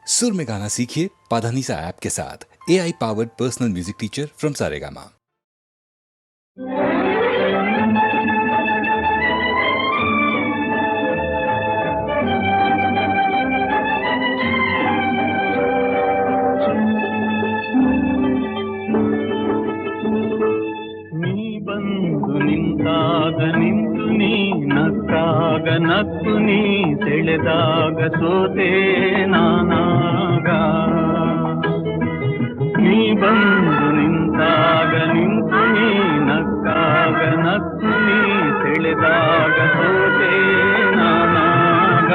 सुर में गाना सीखिए पाधानीसा ऐप के साथ। AI powered personal music teacher from Saregama. ನಿಂತಾಗ ನಿಂತು ನೀ ನಕ್ಕಾಗ ನಕ್ಕು ನೀ ಸೆಳೆದಾಗ ಸೋತೆ ನಾನಾಗ. ನೀ ಬಂದು ನಿಂತಾಗ ನಿಂತು ನೀ ನಕ್ಕಾಗ ನಕ್ಕು ನೀ ಸೆಳೆದಾಗ ಸೋತೆ ನಾನಾಗ.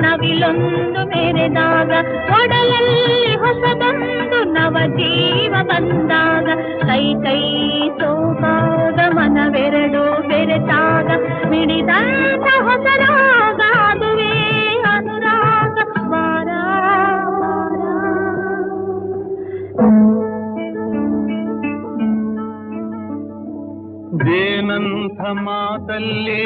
ನವಿಲೊಂದು ಮೆರೆದಾಗ ಒಡಲಲ್ಲಿ ಹೊಸದೊಂದು ನವ ಜೀವ ಬಂದಾಗ ಕೈ ಕೈ ಸೋಪಾಗ ಮನವೆರಡು ಬೆರೆತಾಗ ಮಿಡಿದಂತ ಹೊಸರಾಗ ಅದುವೇ ಅನುರಾಗ. ವಾರ ದೇನಂಥ ಮಾತಲ್ಲಿ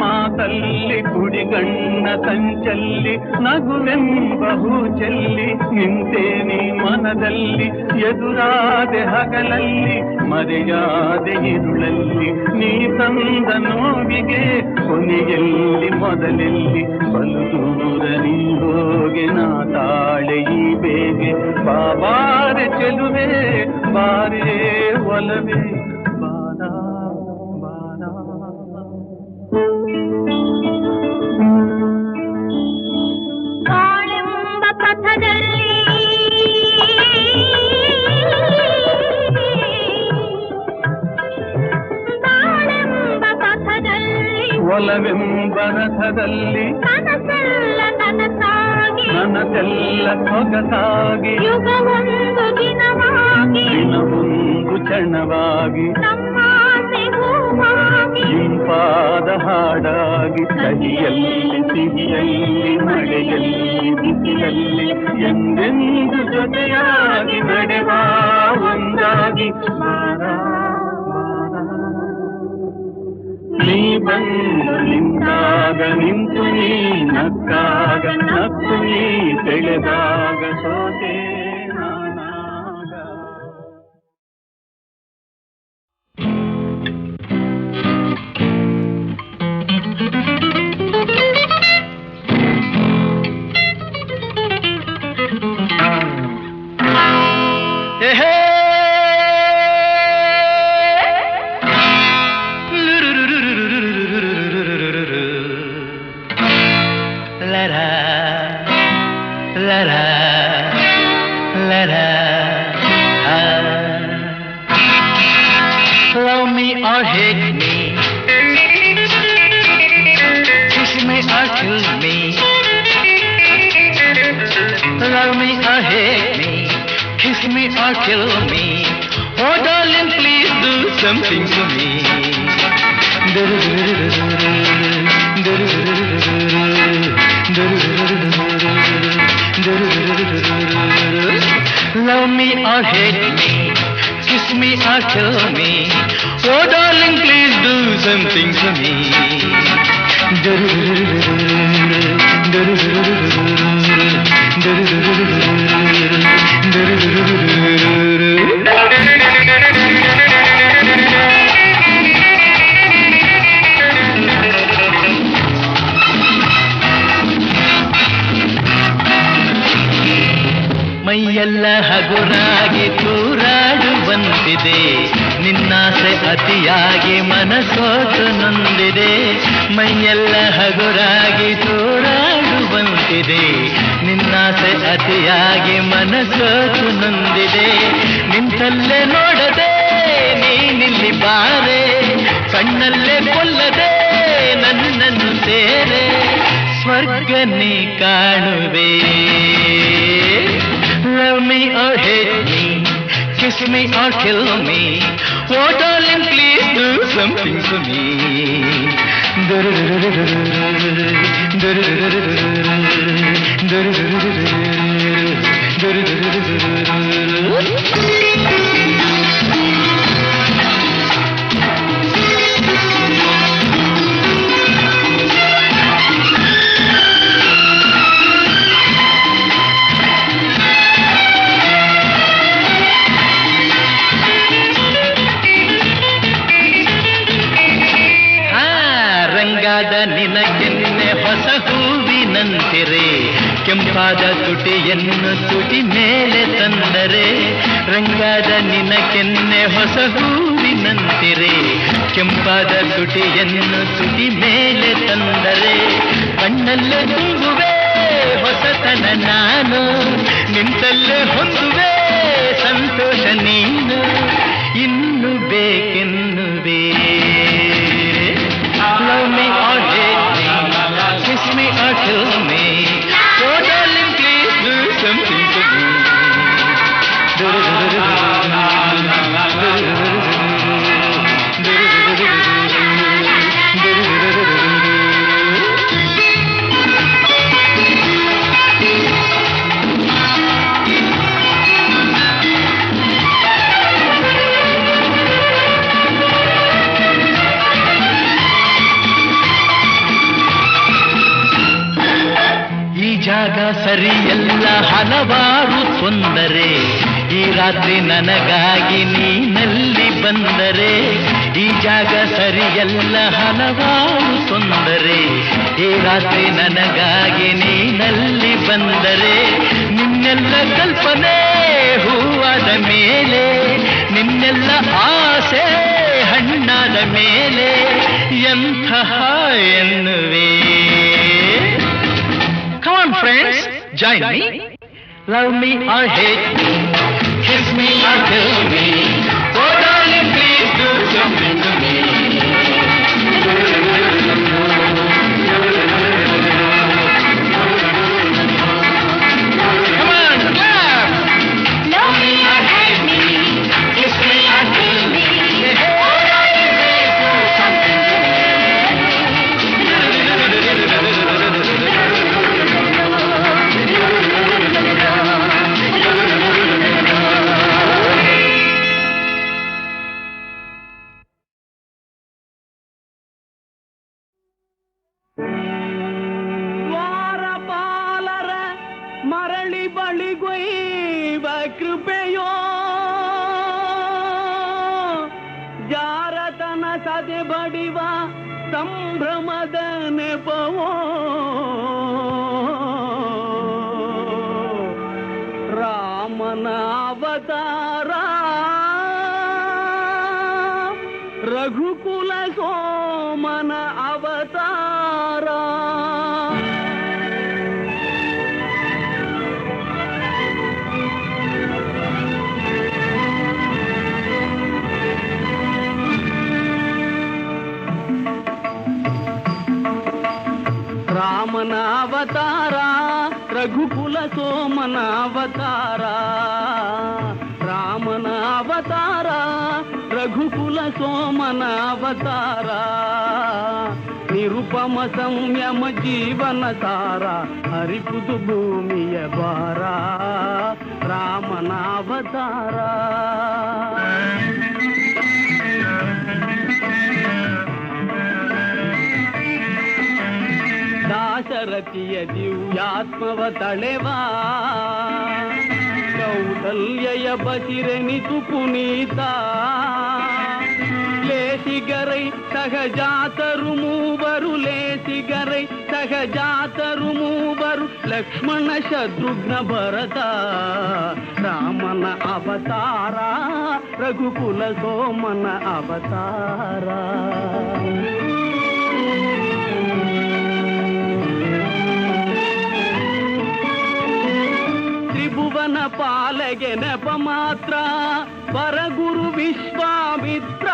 ಮಾತಲ್ಲಿ ಕುಡಿಗಣ್ಣ ಸಂಚಲ್ಲಿ ನಗುವೆಂಬ ಹೂ ಚೆಲ್ಲಿ ನಿಂತೇನಿ ಮನದಲ್ಲಿ ಎದುರಾದೆ ಹಗಲಲ್ಲಿ ಮರೆಯಾದೆ ಇರುಳಲ್ಲಿ ನೀ ತಂದ ನೋವಿಗೆ ಕೊನೆಯಲ್ಲಿ ಮೊದಲೆಲ್ಲಿ ಬಲು ದೂರ ನೀ ಹೋಗೆ ನಾ ತಾಳೆ ಈ ಬೇಗೆ ಬಾಬಾರೆ ಚೆಲುವೆ ಬಾರೇ ಒಲವೇ ಬಾರಾ ಬಾರಾ. ಬಾಳೆಂಬ ಪಥದಲ್ಲಿ ಬಾಳೆಂಬ ಪಥದಲ್ಲಿ ಒಲವೆಂಬ ರಥದಲ್ಲಿ ಕನಸೆಲ್ಲ ನನಸಾಗಿ ನನಸೆಲ್ಲ ಸೊಗಸಾಗಿ ಯುಗವೊಂದು ದಿನವಾಗಿ ದಿನವೊಂದು ಕ್ಷಣವಾಗಿ ನಮ್ಮಾಸೆ ಹೂವಾಗಿ ಇಂಪಾದ ಹಾಡಾಗಿ ಕಹಿಯಲ್ಲಿ ಸಿಹಿಯಲ್ಲಿ ಮಳೆಯಲ್ಲಿ ಬಿಸಿಲಲ್ಲಿ ಎಂದೆಂದು ಜೊತೆಯಾಗಿ ನಡೆವ ಒಂದಾಗಿ ಬಾರ ಬಾರ. ನೀ ಬಂದು ನಿಂತಾಗ ನಿಂತು ನೀ ನಕ್ಕಾಗ ನಕ್ಕು ನೀ ಸೆಳೆದಾಗ ಸೋತೆ ನಾನಾಗ. Love me or hate me, kiss me or kill me. Love me or hate me, kiss me or kill me. Oh darling, please do something to me. Love me or hate me, kiss me or kill me. Oh darling, please do something to me. ಮೈಯೆಲ್ಲ ಹಗುರಾಗಿ ತೂರಾಡುವಂತಿದೆ, ನಿನ್ನಾಸೆ ಅತಿಯಾಗಿ ಮನಸೋತು ನೊಂದಿದೆ. ಮೈಯೆಲ್ಲ ಹಗುರಾಗಿ ತೂರಾಡುವಂತಿದೆ, ನಿನ್ನಾಸೆ ಅತಿಯಾಗಿ ಮನಸೋತು ನೊಂದಿದೆ. ನಿಂತಲ್ಲೇ ನೋಡದೆ ನೀನಿಲ್ಲಿ ಬಾರೆ, ಕಣ್ಣಲ್ಲೇ ಕೊಲ್ಲದೆ ನನ್ನನ್ನು ಸೇರೆ, ಸ್ವರ್ಗ ನೀ ಕಾಣುವೆ. Love me or hate me, kiss me or kill me, oh darling please do something for me. ರಂಗಾದ ನಿನಗೆನ್ನೆ ಹೊಸ ಹೂವಿನಂತಿರೆ, ಕೆಂಪಾದ ತುಟಿಯನ್ನು ತುಟಿ ಮೇಲೆ ತಂದರೆ. ರಂಗಾದ ನಿನಗೆನ್ನೆ ಹೊಸ ಹೂವಿನಂತಿರೆ, ಕೆಂಪಾದ ತುಟಿಯನ್ನು ತುಟಿ ಮೇಲೆ ತಂದರೆ. ಕಣ್ಣಲ್ಲೇ ತುಂಬುವೆ ಹೊಸತನ ನಾನು, ನಿಂತಲ್ಲೇ ಹೊಂದುವೆ ಸಂತೋಷ ನೀನು. ಇನ್ನು ಬೇಕೆನ್ನುವೆ. Love me or hate me, kiss me or kill me, oh darling please do something for me. ಜಾಗ ಸರಿಯಲ್ಲ ಹಲವಾರು ತೊಂದರೆ, ಈ ರಾತ್ರಿ ನನಗಾಗಿ ನೀನಲ್ಲಿ ಬಂದರೆ. ಈ ಜಾಗ ಸರಿಯಲ್ಲ ಹಲವಾರು ತೊಂದರೆ, ಈ ರಾತ್ರಿ ನನಗಾಗಿ ನೀನಲ್ಲಿ ಬಂದರೆ. ನಿನ್ನೆಲ್ಲ ಕಲ್ಪನೆ ಹೂವಾದ ಮೇಲೆ, ನಿನ್ನೆಲ್ಲ ಆಸೆ ಹಣ್ಣಾದ ಮೇಲೆ, ಎಂತಹ ಎನ್ನುವೆ. Come on friends, join me. Love me or hate me, kiss me or kill me, oh darling please do something to me. Come on, clap. Love me or hate me, Kiss me or kill me, oh darling please do something to me. ದ್ವಾರಪಾಲರ ಮರಳಿ ಬಳಿಗೊಯ್ವ ಕೃಪೆಯೋ, ಜಾರತನ ಸದೆ ಬಡಿವ ಸಂಭ್ರಮದ ನೆಪವೋ. ರಾಮನ ಅವತಾರ ರಘುಕುಲ ಸೋಮನ ಅವತಾರ. ರಾಮನ ಅವತಾರ ರಘುಕುಲ ಸೋಮನ ಅವತಾರ. ರಾಮನ ಅವತಾರ ರಘುಕುಲ ಸೋಮನ ಅವತಾರ. ನಿರುಪಮ ಸಂಯಮ ಜೀವನ ಸಾರ, ಹರಿಪುದು ಭೂಮಿಯ ಭಾರ. ರಾಮನ ಅವತಾರ. ದಾಶರಥಿಯ ದಿವ್ಯಾತ್ಮವ ತಳೆವಾ, ಕೌಸಲ್ಯಯ ಬಸಿರೆನಿತು ಪುನೀತ. ಲೇಸಿಗರೈ ಸಹಜಾತರು ಮೂವರು, ಲೇಸಿಗರೈ ಸಹಜಾತರು ಮೂವರು ಲಕ್ಷ್ಮಣ ಶತ್ರುಘ್ನ ಭರತ ರಾಮನ ಅವತಾರ ರಘುಕುಲ ಸೋಮನ ಅವತಾರ. ತ್ರಿಭುವನ ಪಾಲಗೆ ನೆಪ ಮಾತ್ರ ಪರಗುರು ವಿಶ್ವಾಮಿತ್ರ.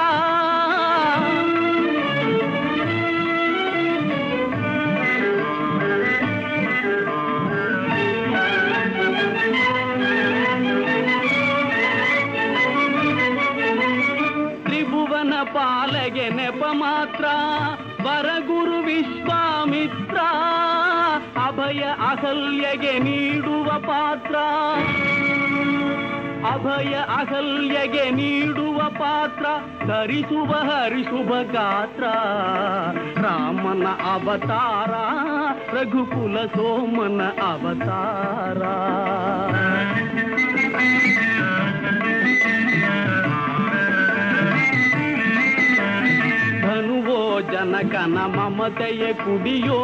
ತ್ರಿಭುವನ ಪಾಲಗೆ ನೆಪ ಮಾತ್ರ ವರಗುರು ವಿಶ್ವಾಮಿತ್ರ. ಅಭಯ ಅಹಲ್ಯಗೆ ನೀಡುವ ಪಾತ್ರ, ಅಭಯ ಅಹಲ್ಯಗೆ ನೀಡುವ ಪಾತ್ರ, ಧರಿಸುವ ಹರಿಶುಭ ಗಾತ್ರ. ರಾಮನ ಅವತಾರ ರಘುಕುಲ ಸೋಮನ ಅವತಾರ. ಧನುವೋ ಜನಕನ ಮಮತೆಯ ಕುಡಿಯೋ,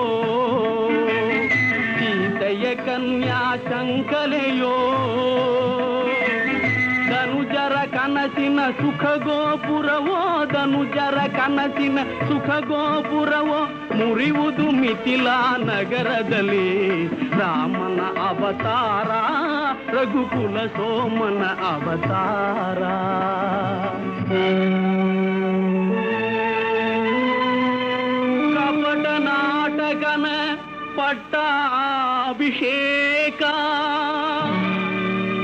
ಸೀತೆಯ ಕನ್ಯಾ ಶಂಕಲೆಯೋ. ಧನುಜರ ಕನಸಿನ ಸುಖ ಗೋಪುರವೋ, ಧನುಜರ ಕನಸಿನ ಸುಖ ಗೋಪುರವೋ ಮುರಿಯುವುದು ಮಿಥಿಲಾ ನಗರದಲ್ಲಿ. ರಾಮನ ಅವತಾರ ರಘುಕುಲ ಸೋಮನ ಅವತಾರ. ಕಪಟ ನಾಟಕನ ಪಟ್ಟಾಭಿಷೇಕ,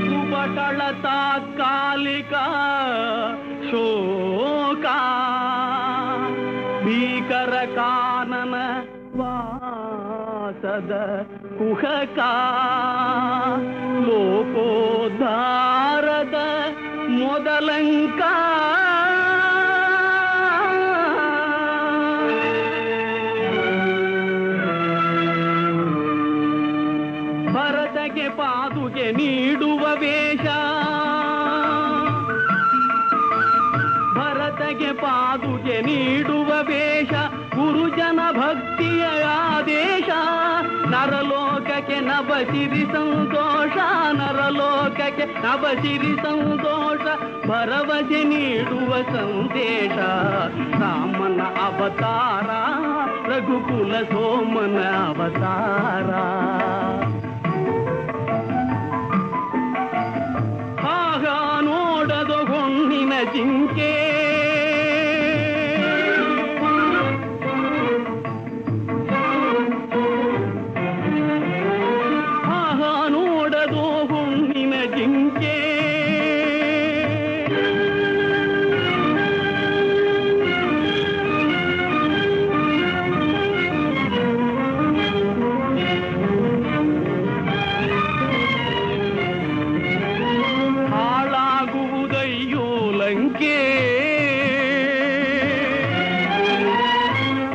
ಕುಪಟಳ ತಾತ್ಕಾಲಿಕ ಶೋಕ. ಭೀಕರ ಕಾನನ ವಾಸದ ಕುಹಕ, ಲೋಕೋದ್ಧಾರದ ಮೊದಲಂಕ. ಭರತಗೆ ಪಾದುಗೆ ನೀಡುವ ವೇಷ, ಭರತಗೆ ಪಾದುಗೆ ನೀಡುವ ವೇಷ. ಗುರುಜನ ಭಕ್ತಿಯ ಆದೇಶ, ನರಲೋಕಕ್ಕೆ ನಭಸಿರಿ ಸಂತೋಷ, ನರಲೋಕಕ್ಕೆ ನಭಸಿರಿ ಸಂತೋಷ. ಭರವಸೆ ನೀಡುವ ಸಂದೇಶ ರಾಮನ ಅವತಾರ ರಘುಕುಲ ಸೋಮನ ಅವತಾರ. ಆಗ ನೋಡದು ಹೊನ್ನಿನ ಜಿಂಕೆ, ಆಗ ನೋಡದು ಹೊನ್ನಿನ ಜಿಂಕೆ.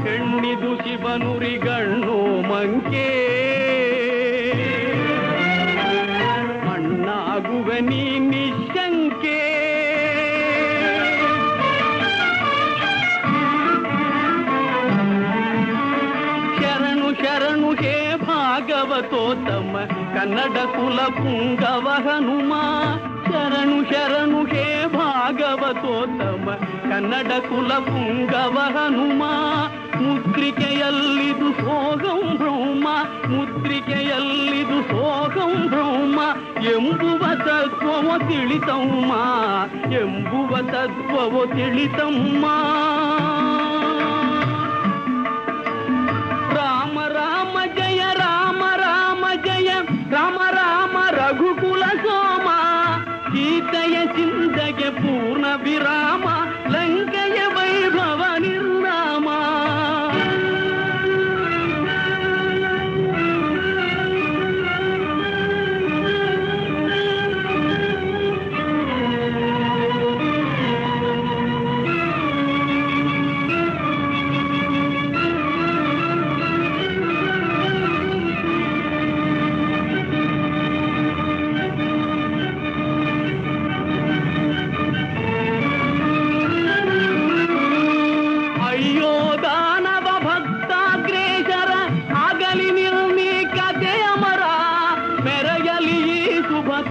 ಹೆಣ್ಣಿದು ಶಿವನುರಿಗಣ್ಣು ಮಂಕೆ, ಮಣ್ಣಾಗುವ ನೀ ನಿಶಂಕೆ. ಶರಣು ಶರಣು ಹೇ ಭಾಗವತೋತ್ತಮ ಕನ್ನಡ ಕುಲ ಪುಂಗವ ಹನುಮ. ಶರಣು ಶರಣು ಹೇ ಭಾಗವತೋತ್ತಮ ಕನ್ನಡ ಕುಲ ಪುಂಗವ ಹನುಮ. ಮುದ್ರಿಕೆಯಲ್ಲಿದು ಸೋಗಂ ಬ್ರಹ್ಮ, ಮುದ್ರಿಕೆಯಲ್ಲಿದು ಸೋಗಂ ಬ್ರಹ್ಮ ಎಂಬುವ ತತ್ವವೋ ತಿಳಿತಮ್ಮ, ಎಂಬುವ ತತ್ವವೋ ತಿಳಿತಮ್ಮ. ರಾಮ ರಾಮ ಜಯ ರಾಮ ರಾಮ ಜಯ ರಾಮ ರಾಮ ರಘುಕುಲ ಸೋಮ. ಸೀತೆಯ ಚಿಂತೆಗೆ ಪೂರ್ಣ ವಿರಾಮ, ಲಂಕೆಯ ವೈಭವ ನಿರ್ನಾಮ.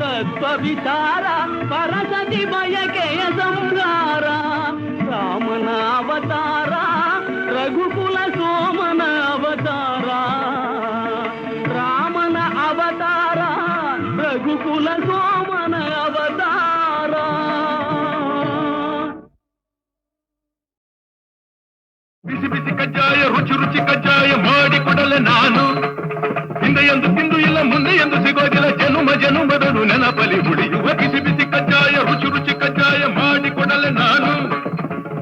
ತತ್ವ ವಿಚಾರ ಪರಸತಿ ಬಯಕೆಯ ಸಂಹಾರ ರಾಮನ ಅವತಾರ ರಘುಕುಲ ಸೋಮನ ಅವತಾರ ರಾಮನ ಅವತಾರ ರಘುಕುಲ ಸೋಮನ ಅವತಾರ. ಬಿಸಿ ಬಿಸಿ ಕಜ್ಜಾಯ ರುಚಿ ರುಚಿ ಕಜ್ಜಾಯ ಮಾಡಿಕೊಡಲೆ ನಾನು. ಹಿಂದೆ ಎಂದು ತಿಂದು ಇಲ್ಲ ಮುಂದೆ ಎಂದು ಸಿಗೋದಿಲ್ಲ ಜನುಮ ಜನುಮದನು ನೆನಪಲಿ ಉಳಿಯುವ ಬಿಸಿ ಬಿಸಿ ಕಜ್ಜಾಯ ರುಚಿ ರುಚಿ ಕಜ್ಜಾಯ ಮಾಡಿಕೊಡಲೆ ನಾನು.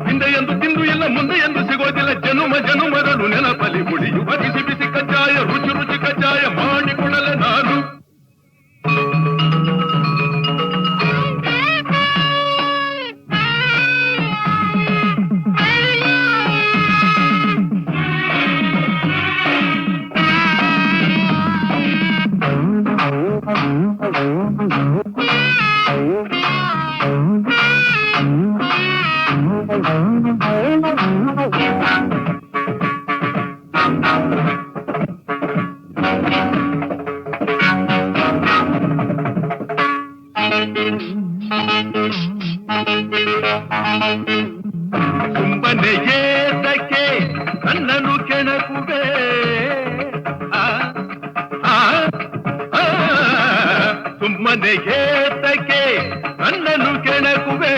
ಹಿಂದೆ ಎಂದು ತಿಂದು ಇಲ್ಲ ಮುಂದೆ ಎಂದು ಸಿಗೋದಿಲ್ಲ ಜನುಮ ಜನುಮದನು ನೆನಪಲಿ ಉಳಿಯುವ ಬಿಸಿ ಬಿಸಿ ಕಜ್ಜಾಯ ರುಚಿ ರುಚಿ ಕಜ್ಜಾಯ ಮಾಡಿಕೊಡಲೆ ನಾನು. ಸುಮ್ಮನೆ ಏತಕ್ಕೆ ನನ್ನನ್ನು ಕೆಣಕುವೆ ಸುಮ್ಮನೆ ಏತಕ್ಕೆ ನನ್ನನ್ನು ಕೆಣಕುವೆ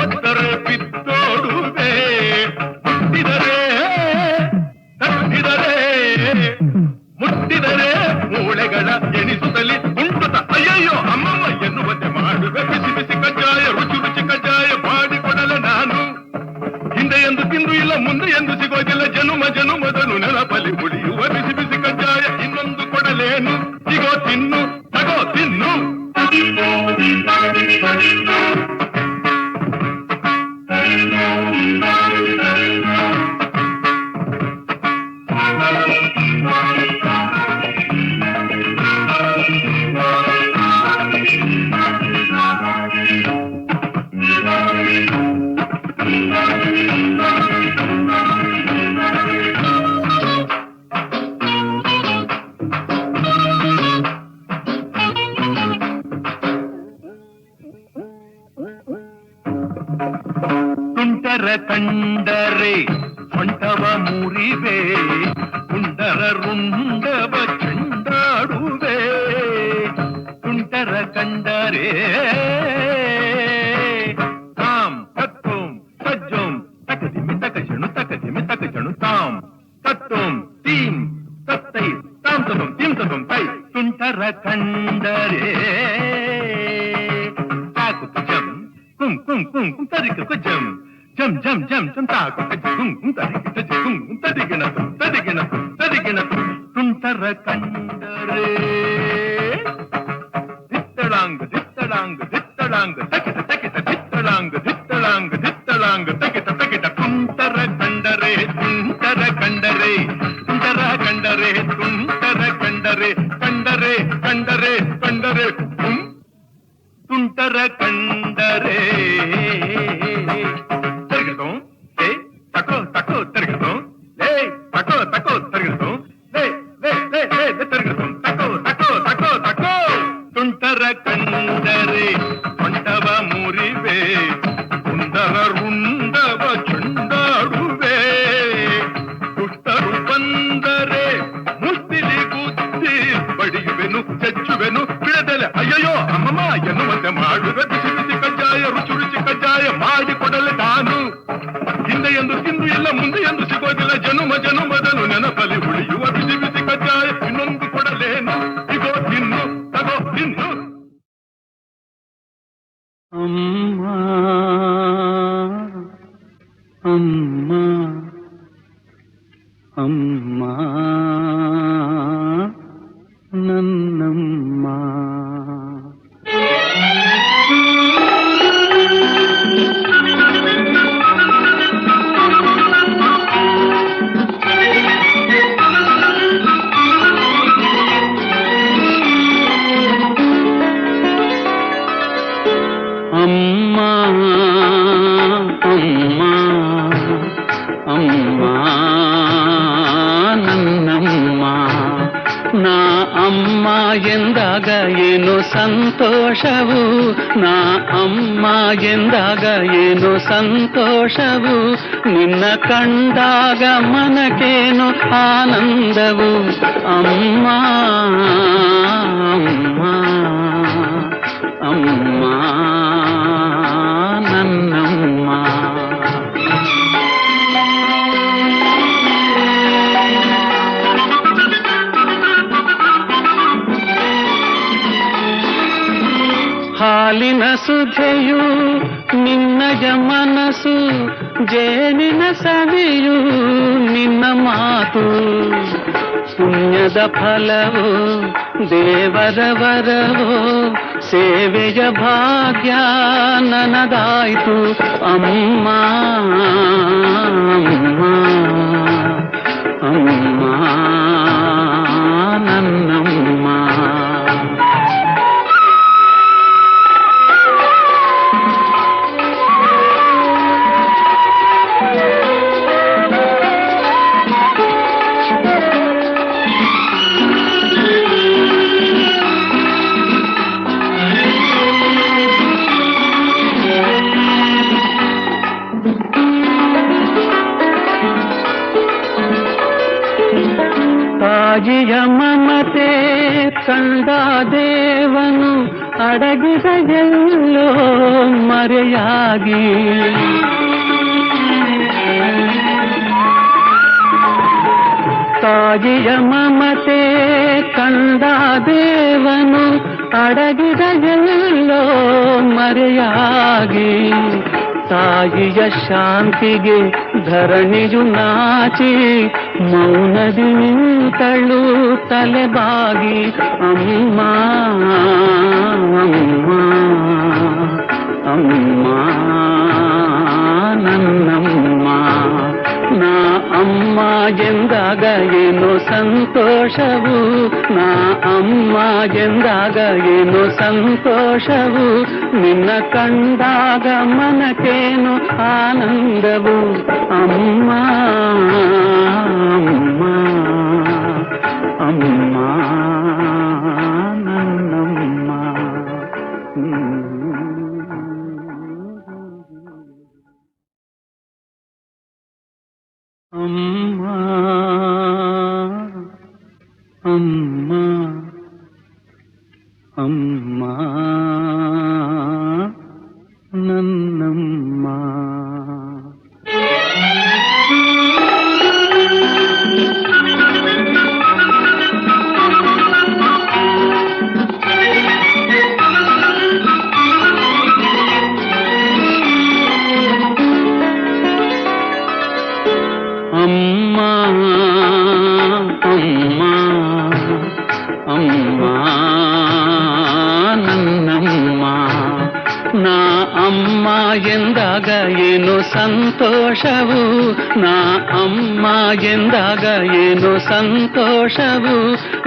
ಒತ್ತರ ಬಿತ್ತೋಡುವೆ ಮುಟ್ಟಿದರೆ ತಟ್ಟಿದರೆ ಮುಟ್ಟಿದರೆ ಮೂಳೆಗಳ ಎಣಿಸುತ್ತಲಿ ಉಂಟುತ್ತ ಅಯ್ಯಯ್ಯೋ ಅಮ್ಮಮ್ಮ ಎನ್ನುವಂತೆ ಮಾಡುವೆ ಬಿಸಿ ಬಿಸಿ ಕಜ್ಜಾಯ ರುಚಿ ರುಚಿ ಕಜ್ಜಾಯ ಮಾಡಿಕೊಡಲೆ ನಾನು. ಹಿಂದೆ ಎಂದು ತಿಂದು ಇಲ್ಲ ಮುಂದೆ ಎಂದು ಸಿಗೋದಿಲ್ಲ ಜನುಮ ಜನುಮದನು ನೆನಪಲಿ ಉಳಿಯುವ ಬಿಸಿ ಬಿಸಿ ಕಜ್ಜಾಯ ಇನ್ನೊಂದು ಕೊಡಲೇನು ಸಿಗೋ ತಿನ್ನು ತಗೋ ತಿನ್ನು. ತುಂಟರ ಕಂಡರೆ ಸೊಂಟವ ಮುರಿವೆ ಕುಂಡರ ರುಂಡವ ಚೆಂಡಾಡುವೆ. ತುಂಟರ ಕಂಡರೆ ತಾಂ ತತ್ತೋಂ ಸಜ್ಜೋಂ ತಕದಿಮಿ ತಕಜಣು ತಕದಿಮಿ ತಕಜಣು ತಾಂ ತತ್ತೋಂ ತೀಂ ತತ್ತೈ ತಾಂ ತತೋಂ ತೀಂ ತತೋಂ ತೈ. ತುಂಟರ ಕಂಡರೆ ತಾಕು ಜಂ ಕುಂ ಕುಂ ಕುಂ ಕುಂ ತರಿಕ ಜಂ ಜಂ ಜಂ ಜಂ ಜಂ ತಾಕು ಕುಂ ಕುಂ ತರಿಕ ಕುಂ ಕುಂ ತರಿಗಿನ ತರಿಗಿನ ತರಿಗಿನ. ತುಂಟರ ಕಂಡರೆ ದಿತ್ತಳಾಂಗ ದಿತ್ತಳಾಂಗ ದಿತ್ತಳಾಂಗ ತಕಿಟ ತಕಿಟ ದಿತ್ತಳಾಂಗ ದಿತ್ತಳಾಂಗ ದಿತ್ತಳಾಂಗ ತಕಿಟ ತಕಿಟ. ತುಂಟರ ಕಂಡರೆ ತುಂಟರ ಕಂಡರೆ ತುಂಟರ ಕಂಡರೆ ತುಂಟರ ಕಂಡರೆ ಕಂಡರೆ ಕಂಡರೆ ಕಂಡರೆ ತುಂಟರ ಕಂಡರೆ ತಿರುಗತೋ ಏ ತಕೋ ತಕೋ ತಿರುಗತೋ ಲೇ ತಕೋ ತಕೋ ತಿರುಗತೋ ಲೇ ಲೇ ಲೇ ಲೇ ತಿರುಗತೋ ತಕೋ ತಕೋ ತಕೋ ತಕೋ. ತುಂಟರ ಕಂಡರೆ ಸೊಂಟವ ಮುರಿವೆ ಕುಂದರ ರುಂಡವ ಚುಂಡಾಡುವೆ. ದುಷ್ಟರು ಬಂದರೆ ಮುಸ್ತಿಲಿ ಗುದ್ದಿ ಬಡಿಯುವೆನು ಚಚ್ಚುವೆನು ಬಿಡದಲೆ ಅಯ್ಯಯ್ಯೋ ಅಮ್ಮಮ್ಮ ಎನ್ನುವಂತೆ ಮಾಡುವೆ ಬಿಸಿ ಬಿಸಿ ಕಜ್ಜಾಯ ರುಚಿ ರುಚಿ ಕಜ್ಜಾಯ ಮಾಡಿಕೊಡಲೆ ನಾನು. ಹಿಂದೆ ಎಂದು ತಿಂದು ಇಲ್ಲ ಮುಂದೆ ಎಂದು ಸಿಗೋದಿಲ್ಲ ಜನುಮ ಜನುಮದನು ನೆನಪಲಿ ಉಳಿಯುವ ಬಿಸಿ ಬಿಸಿ ಕಜ್ಜಾಯ ಇನ್ನೊಂದು ಕೊಡಲೇನು ಸಿಗೋ ತಿನ್ನು ತಗೋ ತಿನ್ನು. ಅಮ್ಮ ಅಮ್ಮ ಅಮ್ಮ ನನ್ನಮ್ಮ. ಅಮ್ಮ ಅಮ್ಮ ಸಂತೋಷವು ನಾ ಅಮ್ಮ ಎಂದಾಗ ಏನು ಸಂತೋಷವು ನಿನ್ನ ಕಂಡಾಗ ಮನಕೇನು ಆನಂದವು ಅಮ್ಮ ಅಮ್ಮ ಅಮ್ಮ ನನ್ನಮ್ಮ ಹಾಲಿನ ಸುಧೆಯು ನಿನ್ನಯ ಮನಸ್ಸು ಜೇನಿನ ಸವಿಯು ನಿನ್ನ ಮಾತು ಪುಣ್ಯದ ಫಲವು ದೇವರ ವರವೋ ಸೇವೆಯ ಭಾಗ್ಯ ನನದಾಯ್ತು ಅಮ್ಮ ಅಮ್ಮ ಅಮ್ಮ ನನ್ನಮ್ಮ ತಾಯಿಯ ಮಮತೆ ಕಂಡ ದೇವನು ಅಡಗಿದ ಎಲ್ಲೋ ಮರೆಯಾಗಿ ತಾಯಿಯ ಮಮತೆ ಕಂಡ ದೇವನು ಅಡಗಿದ ಎಲ್ಲೋ ಮರೆಯಾಗಿ ತಾಯಿಯ ಶಾಂತಿಗೆ ಧರಣಿಯು ನಾಚಿ ಮೌನದಿ ನಿಂತಳು ತಲೆಬಾಗಿ ಅಮ್ಮ ಅಮ್ಮ ಅಮ್ಮ ನನ್ನಮ್ಮ ನಾ ಅಮ್ಮ ಎಂದಾಗ ಏನು ಸಂತೋಷವು ನಾ ಅಮ್ಮ ಎಂದಾಗ ಏನು ಸಂತೋಷವು ನಿನ್ನ ಕಂಡಾಗ ಮನಕೇನು ಆನಂದವು ಅಮ್ಮ ಅಮ್ಮ ಅಮ್ಮ ನನ್ನಮ್ಮ ಅಮ್ಮ ಅಮ್ಮ ಅಮ್ಮ ನನ್ನಮ್ಮ ಅಮ್ಮ ಅಮ್ಮ ಅಮ್ಮ ನನ್ನಮ್ಮ ನಾ ಅಮ್ಮ ಎಂದಾಗ ಏನು ಸಂತೋಷವು ನಾ ಅಮ್ಮ ಎಂದಾಗ ಏನು ಸಂತೋಷವು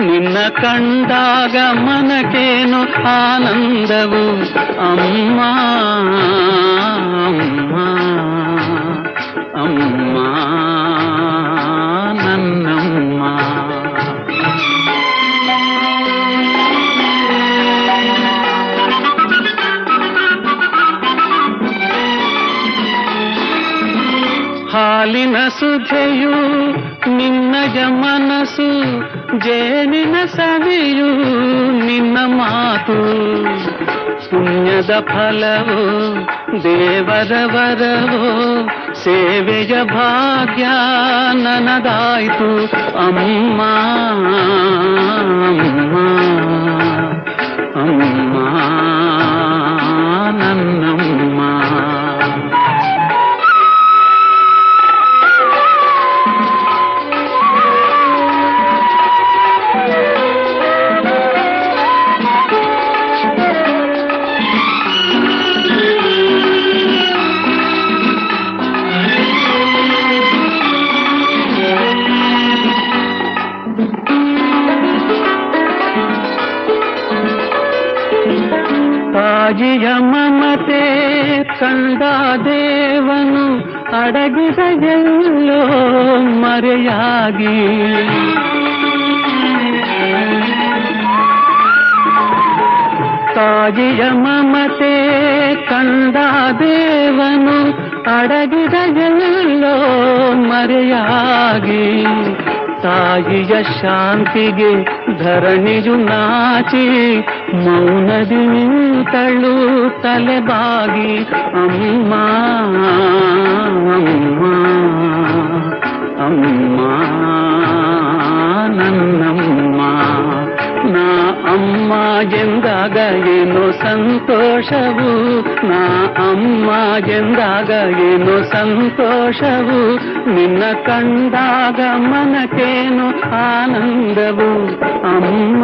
ನಿನ್ನ ಕಂಡಾಗ ಮನಕೇನು ಆನಂದವು ಅಮ್ಮ ಅಮ್ಮ ಅಮ್ಮ ನನ್ನಮ್ಮ ಹಾಲಿನ ಸುಧೆಯು ನಿನ್ನಯ ಮನಸ್ಸು ಜೇನಿನ ಸವಿಯು ನಿನ್ನ ಮಾತು ಪುಣ್ಯದ ಫಲವು ದೇವರ ವರವೋ ಸೇವೆಯ ಭಾಗ್ಯ ನನದಾಯ್ತು ಅಮ್ಮ ಅಮ್ಮ ಅಮ್ಮ ನನ್ನಮ್ಮ ತಾಯಿಯ ಮಮತೆ ಕಂಡ ದೇವನು ಅಡಗಿದ ಎಲ್ಲೋ ಮರೆಯಾಗಿ ತಾಯಿಯ ಮಮತೆ ಕಂಡ ದೇವನು ಅಡಗಿದ ಎಲ್ಲೋ ಮರೆಯಾಗಿ ತಾಯಿಯ ಶಾಂತಿಗೆ ಧರಣಿಯು ನಾಚಿ ಮೌನದಿ ನಿಂತಳು ತಲೆಬಾಗಿ ಅಮ್ಮ ಅಮ್ಮ ಅಮ್ಮ ನನ್ನಮ್ಮ ನಾ ಅಮ್ಮ ಎಂದಾಗ ಏನೋ ಸಂತೋಷವು ನಾ ಅಮ್ಮ ಎಂದಾಗ ಏನೋ ಸಂತೋಷವು ನಿನ್ನ ಕಂಡಾಗ ಮನಕೇನು ಆನಂದವು ಅಮ್ಮ